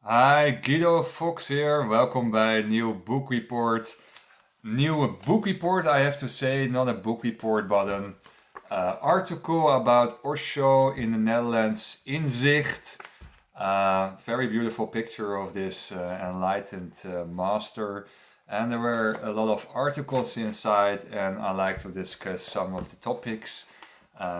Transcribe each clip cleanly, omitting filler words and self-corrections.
Hi, Guido Fox here. Welkom bij een nieuw book report. Nieuwe book report, I have to say, not a book report, but an article about Osho in the Netherlands. Inzicht. Very beautiful picture of this enlightened master. And there were a lot of articles inside, and I like to discuss some of the topics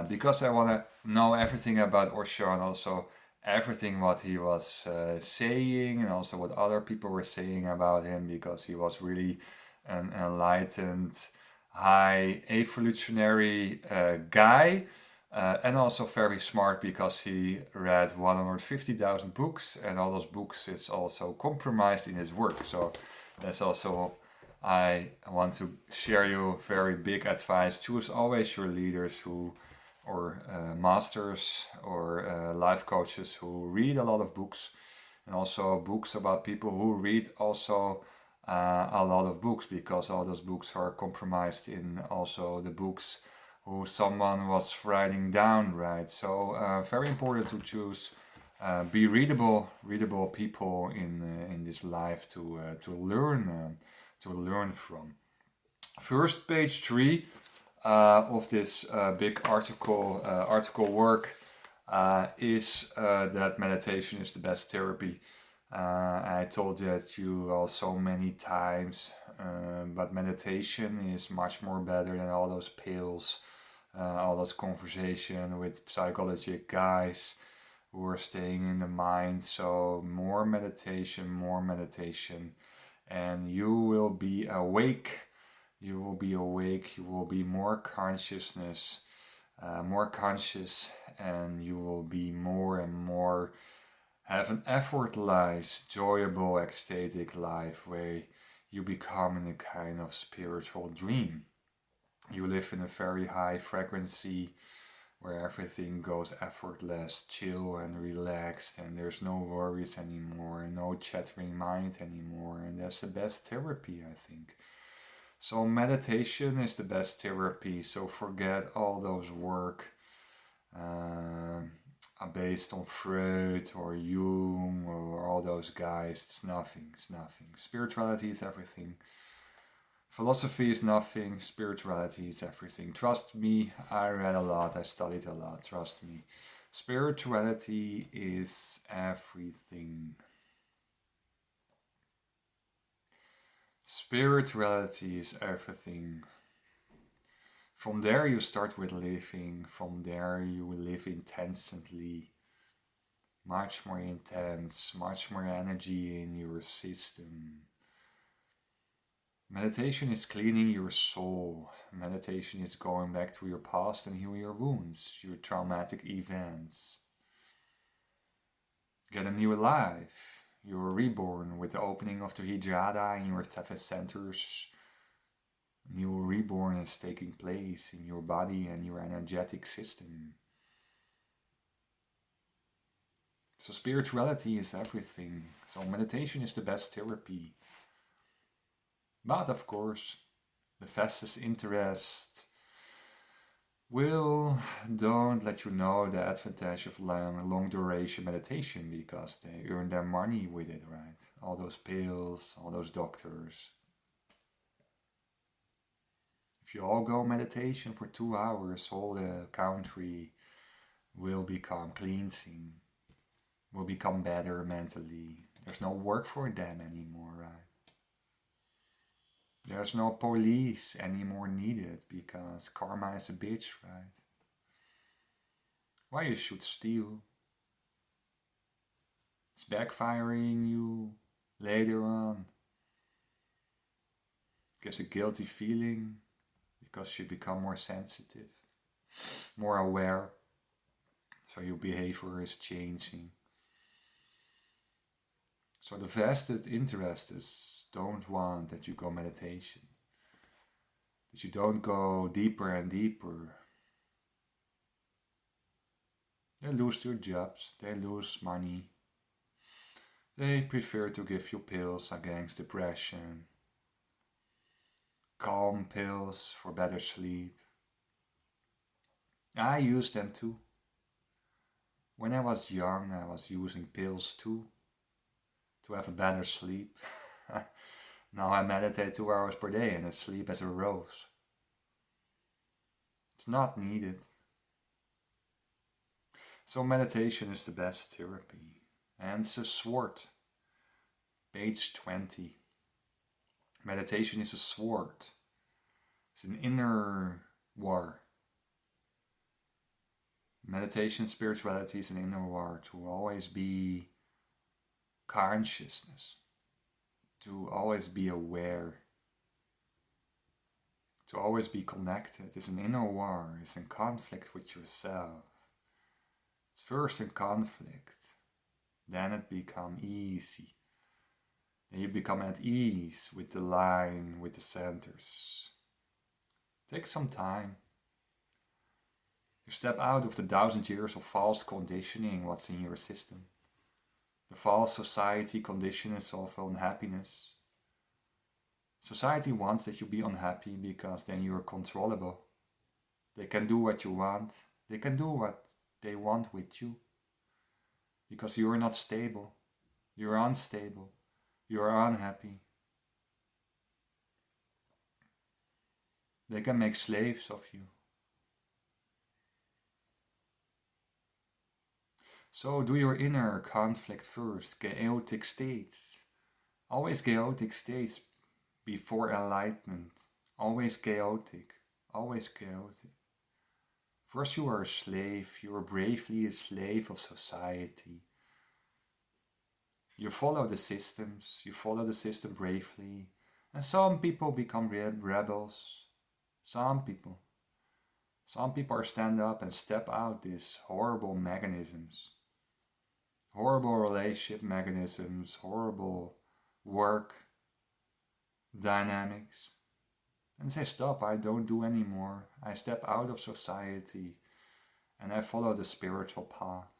because I want to know everything about Osho and also everything what he was saying and also what other people were saying about him, because he was really an enlightened, high evolutionary guy, and also very smart because he read 150,000 books, and all those books is also compromised in his work. So that's also, I want to share you very big advice. Choose always your leaders who or masters or life coaches who read a lot of books, and also books about people who read also a lot of books, because all those books are compromised in also the books who someone was writing down, right? So very important to choose be readable people in this life to learn from. First, page 3 of this big article work is that meditation is the best therapy. I told that you also many times, but meditation is much more better than all those pills, all those conversation with psychological guys who are staying in the mind. So more meditation, and you will be awake. You will be awake. You will be more more conscious, and you will be more and more have an effortless, enjoyable, ecstatic life where you become in a kind of spiritual dream. You live in a very high frequency where everything goes effortless, chill and relaxed, and there's no worries anymore, no chattering mind anymore, and that's the best therapy, I think. So meditation is the best therapy. So forget all those work based on Freud or Jung or all those guys. It's nothing. It's nothing. Spirituality is everything. Philosophy is nothing. Spirituality is everything. Trust me, I read a lot. I studied a lot. Trust me. Spirituality is everything. Spirituality is everything. From there you start with living. From there you will live intensely. Much more intense, much more energy in your system. Meditation is cleaning your soul. Meditation is going back to your past and heal your wounds, your traumatic events. Get a new life. You're reborn with the opening of the Hijada in your seven centers. New reborn is taking place in your body and your energetic system. So spirituality is everything. So meditation is the best therapy. But of course, the fastest interest don't let you know the advantage of long duration meditation, because they earn their money with it, right? All those pills, all those doctors. If you all go meditation for 2 hours, all the country will become cleansing, will become better mentally. There's no work for them anymore, right? There's no police anymore needed, because karma is a bitch, right? Why you should steal? It's backfiring you later on. Gives a guilty feeling because you become more sensitive, more aware. So your behavior is changing. So the vested interests don't want that you go meditation, that you don't go deeper and deeper. They lose their jobs, they lose money. They prefer to give you pills against depression, calm pills for better sleep. I use them too. When I was young, I was using pills too. to have a better sleep. Now I meditate 2 hours per day and I sleep as a rose. It's not needed. So meditation is the best therapy. And it's a sword. Page 20. Meditation is a sword. It's an inner war. Meditation, spirituality is an inner war, to always be consciousness, to always be aware, to always be connected. It's an inner war, it's in conflict with yourself. It's first in conflict, then it becomes easy. Then you become at ease with the line, with the centers. Take some time. You step out of the 1,000 years of false conditioning, what's in your system. The false society conditions of unhappiness. Society wants that you be unhappy because then you're controllable. They can do what you want. They can do what they want with you. Because you're not stable. You're unstable. You're unhappy. They can make slaves of you. So do your inner conflict first, chaotic states. Always chaotic states before enlightenment. Always chaotic, always chaotic. First you are a slave, you are bravely a slave of society. You follow the systems, you follow the system bravely. And some people become rebels. Some people are stand up and step out these horrible mechanisms. Horrible relationship mechanisms, horrible work dynamics. And say, stop, I don't do anymore. I step out of society and I follow the spiritual path.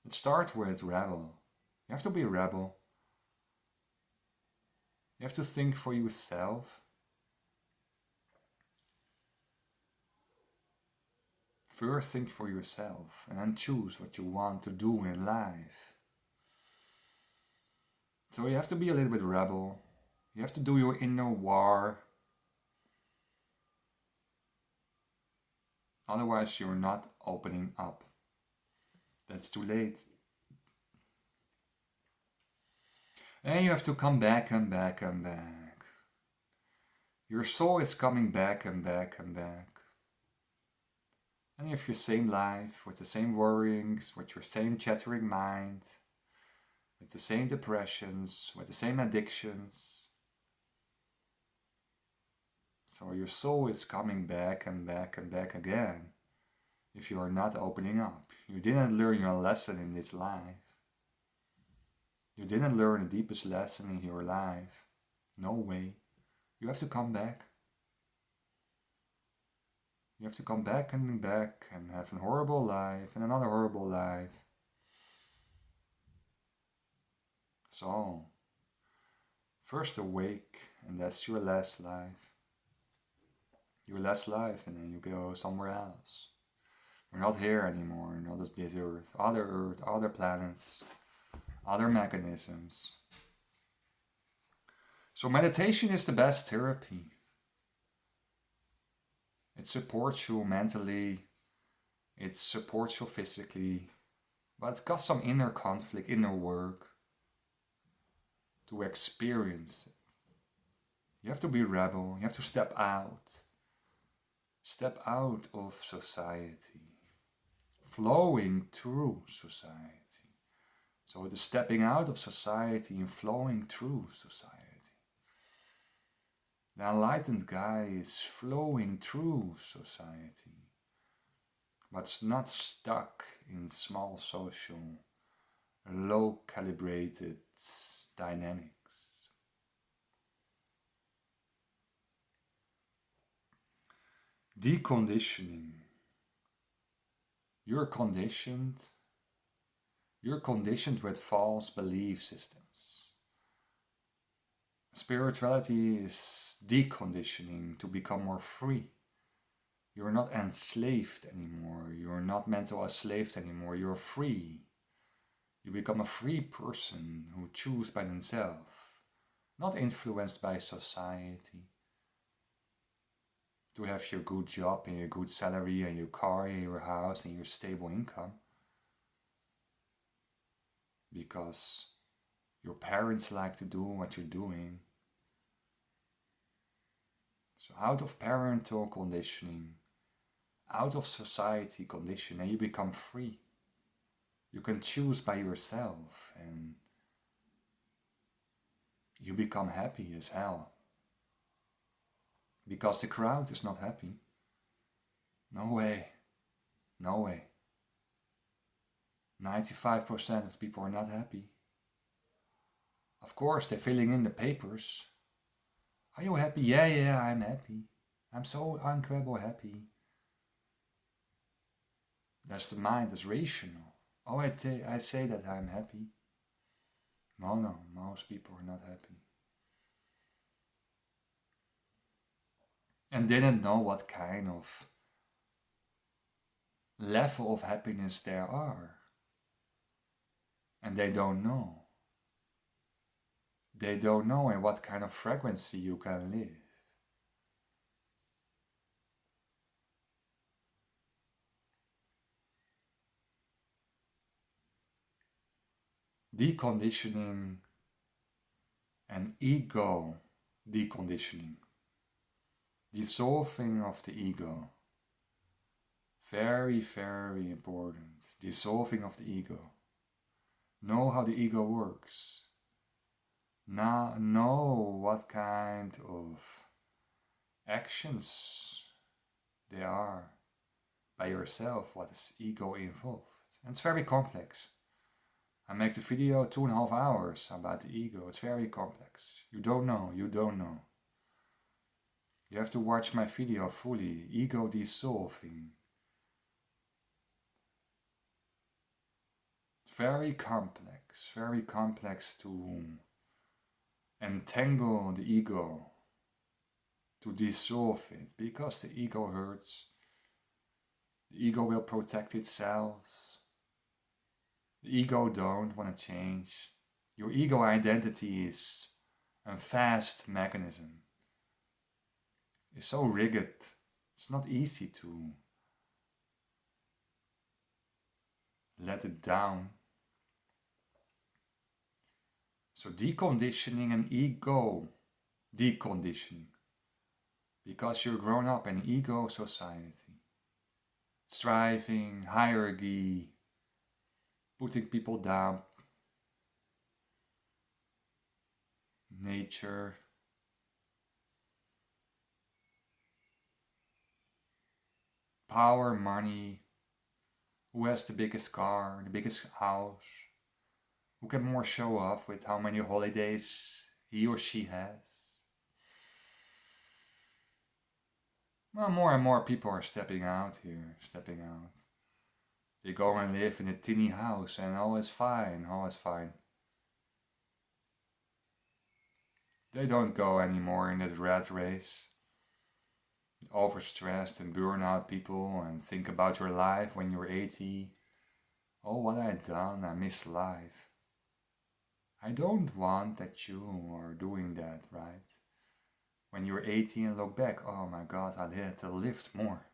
It starts with rebel. You have to be a rebel. You have to think for yourself. First think for yourself and then choose what you want to do in life. So you have to be a little bit rebel. You have to do your inner war. Otherwise you're not opening up. That's too late. And you have to come back and back and back. Your soul is coming back and back and back. And you have your same life, with the same worryings, with your same chattering mind, with the same depressions, with the same addictions. So your soul is coming back and back and back again, if you are not opening up. You didn't learn your lesson in this life. You didn't learn the deepest lesson in your life. No way. You have to come back. You have to come back and have a horrible life and another horrible life. So, first awake, and that's your last life. Your last life, and then you go somewhere else. We're not here anymore, not as this Earth, other planets, other mechanisms. So meditation is the best therapy. It supports you mentally, it supports you physically, but it's got some inner conflict, inner work to experience it. You have to be rebel, you have to step out of society, flowing through society. So the stepping out of society and flowing through society. The enlightened guy is flowing through society, but not stuck in small social, low calibrated dynamics. Deconditioning. You're conditioned with false belief systems. Spirituality is deconditioning to become more free. You're not enslaved anymore. You're not mental enslaved anymore. You're free. You become a free person who chooses by themselves, not influenced by society. To have your good job and your good salary and your car and your house and your stable income. Because your parents like to do what you're doing. So out of parental conditioning, out of society conditioning, you become free. You can choose by yourself and you become happy as hell. Because the crowd is not happy. No way. No way. 95% of people are not happy. Of course, they're filling in the papers. Are you happy? Yeah, I'm happy. I'm so incredible happy. That's the mind, that's rational. Oh, I say that I'm happy. No, most people are not happy. And didn't know what kind of level of happiness there are. And they don't know. They don't know in what kind of frequency you can live. Deconditioning and ego deconditioning. Dissolving of the ego. Very, very important. Dissolving of the ego. Know how the ego works. Now know what kind of actions they are by yourself, what is ego involved. And it's very complex. I make the video 2.5 hours about the ego. It's very complex. You don't know. You have to watch my video fully. Ego dissolving. It's very complex to entangle the ego, to dissolve it, because the ego hurts. The ego will protect itself. The ego don't want to change. Your ego identity is a vast mechanism. It's so rigid. It's not easy to let it down. So deconditioning and ego deconditioning. Because you're grown up in ego society. Striving, hierarchy, putting people down, nature, power, money, who has the biggest car, the biggest house, who can more show off with how many holidays he or she has. Well, more and more people are stepping out here. They go and live in a tiny house and all is fine. They don't go anymore in that rat race. Overstressed and burnout people and think about your life when you're 80. Oh, what I done, I miss life. I don't want that you are doing that, right? When you're 80 and look back, oh my God, I had to live more.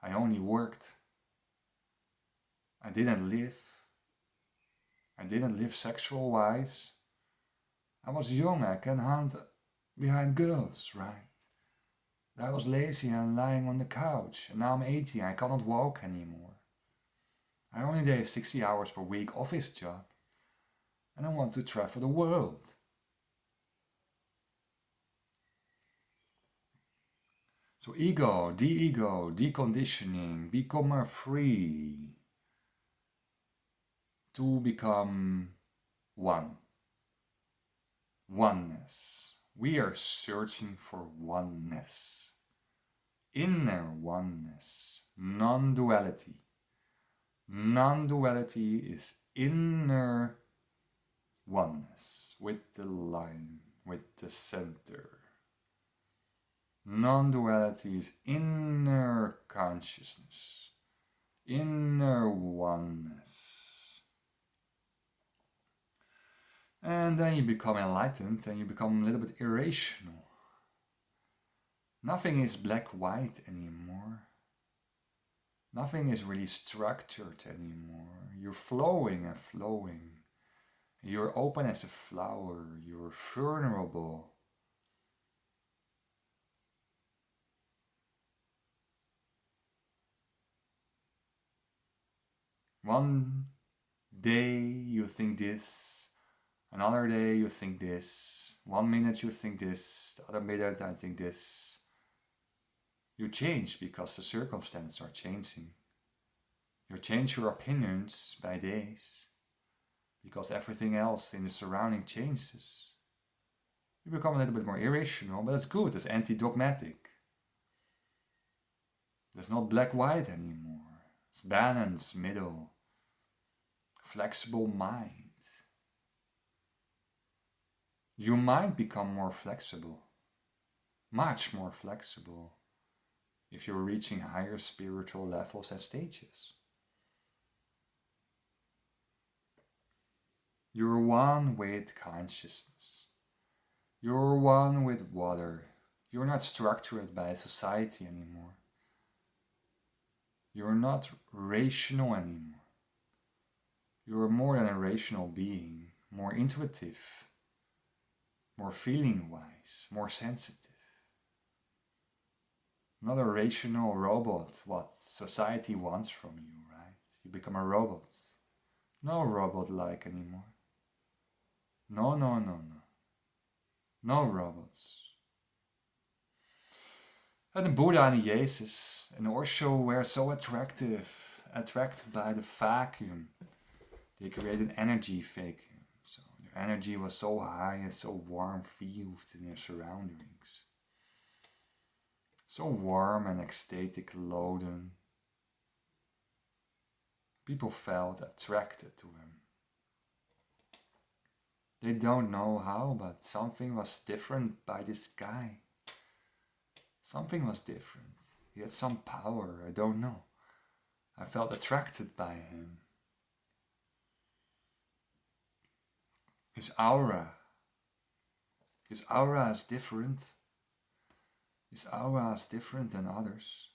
I only worked. I didn't live sexual wise. I was young, I can hunt behind girls, right? I was lazy and lying on the couch, and now I'm 80 and I cannot walk anymore. I only did 60 hours per week office job, and I want to travel the world. So ego, de-ego, deconditioning, become free to become one. Oneness. We are searching for oneness. Inner oneness. Non-duality. Non-duality is inner oneness with the line, with the center. Non-duality is inner consciousness, inner oneness. And then you become enlightened and you become a little bit irrational. Nothing is black-white anymore. Nothing is really structured anymore. You're flowing and flowing. You're open as a flower. You're vulnerable. One day you think this, another day you think this, 1 minute you think this, the other minute I think this. You change because the circumstances are changing. You change your opinions by days because everything else in the surrounding changes. You become a little bit more irrational, but it's good, it's anti-dogmatic. There's not black-white anymore. It's balance, middle, flexible mind. You might become more flexible, much more flexible, if you're reaching higher spiritual levels and stages. You're one with consciousness. You're one with water. You're not structured by society anymore. You're not rational anymore. You're more than a rational being, more intuitive, more feeling-wise, more sensitive. Not a rational robot, what society wants from you, right? You become a robot. No robot-like anymore. No. No robots. And the Buddha and Jesus and Osho were so attracted by the vacuum. They created energy vacuum. So their energy was so high and so warm, filled in their surroundings. So warm and ecstatic laden. People felt attracted to him. They don't know how, but something was different by this guy. Something was different. He had some power, I don't know. I felt attracted by him. His aura is different. His aura is different than others.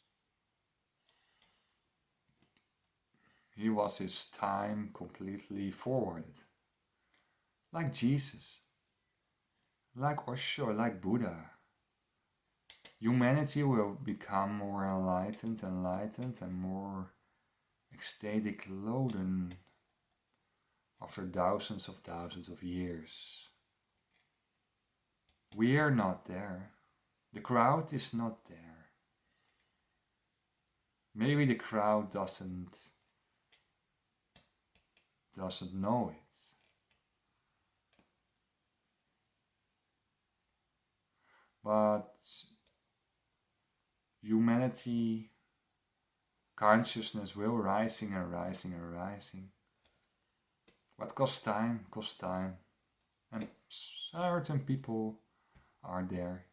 He was his time completely forwarded. Like Jesus, like Osho, like Buddha. Humanity will become more enlightened and more ecstatic laden after thousands of years. We are not there. The crowd is not there. Maybe the crowd doesn't know it. But humanity, consciousness will rising and rising. What costs time, And certain people are there.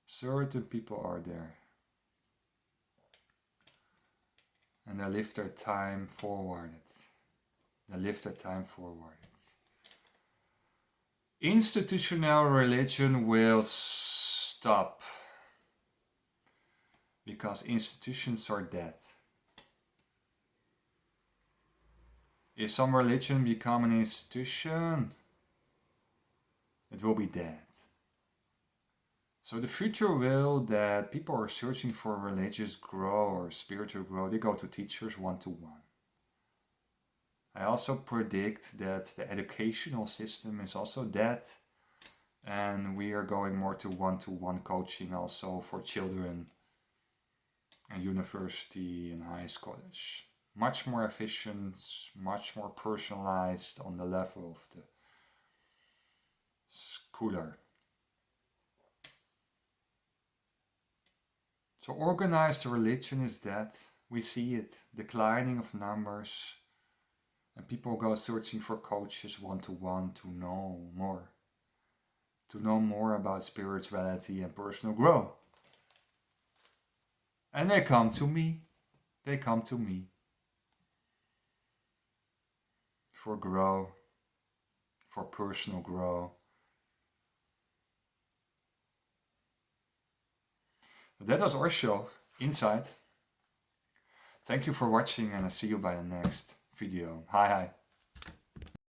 Certain people are there. And they live their time forwarded. Institutional religion will stop because institutions are dead. If some religion become an institution, it will be dead. So the future will that people are searching for religious growth or spiritual growth. They go to teachers one-to-one. I also predict that the educational system is also dead, and we are going more to one-to-one coaching also for children and university and high college. Much more efficient, much more personalized on the level of the schooler. So organized religion is dead. We see it, declining of numbers. And people go searching for coaches one-to-one to know more. To know more about spirituality and personal growth. And they come to me. For growth. for personal growth. That was Osho Insight. Thank you for watching and I'll see you by the next video. Hi.